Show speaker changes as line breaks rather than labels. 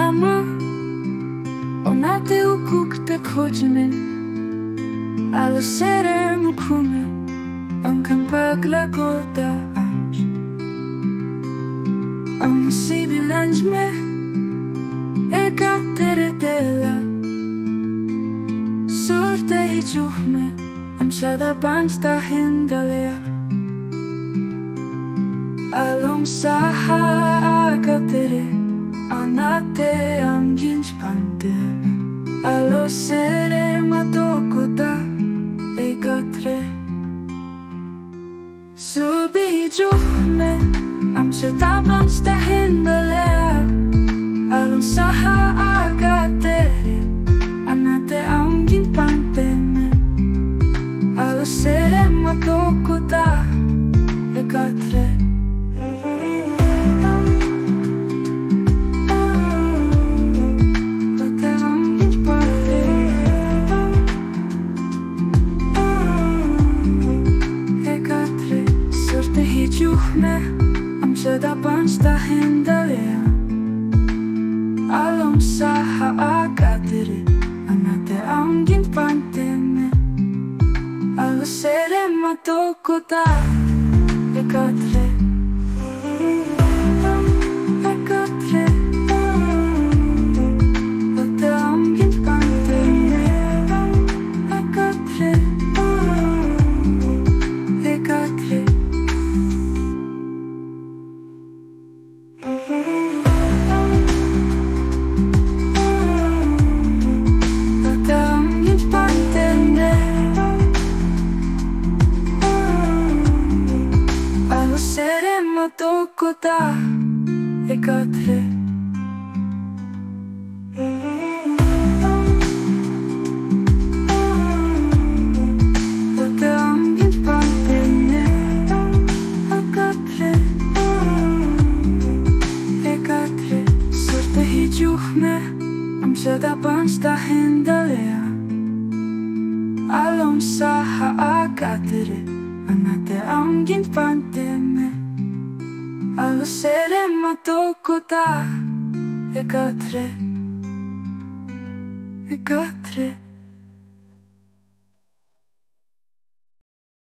Ама онате укукта кочмен Ала сере мукуме Анкан пагла года анж Ам сиби ланжме Ека тере тела Sorte и чухме Am sada bansta hindalea Alom saha akatere Anate am ginch pante Alo sere matokota Egatre Subi juhme Am sada bansta hindalea Alom saha akatere Anate am ginch pante Alo sere matokota Egatre Juhme, am seda bansta hindalea Alom saha akatere Anate angin panteme Alo sere matokota Ekatre Ekatre Ate angin panteme Ekatre Ekatre Matokota Ekatre Ate angin pantene Ekatre Ekatre Sorte hi juhme Am seda bansta hindalea Alom saha akatere Anate angin pantene Alo sere matokota Ekatre Ekatre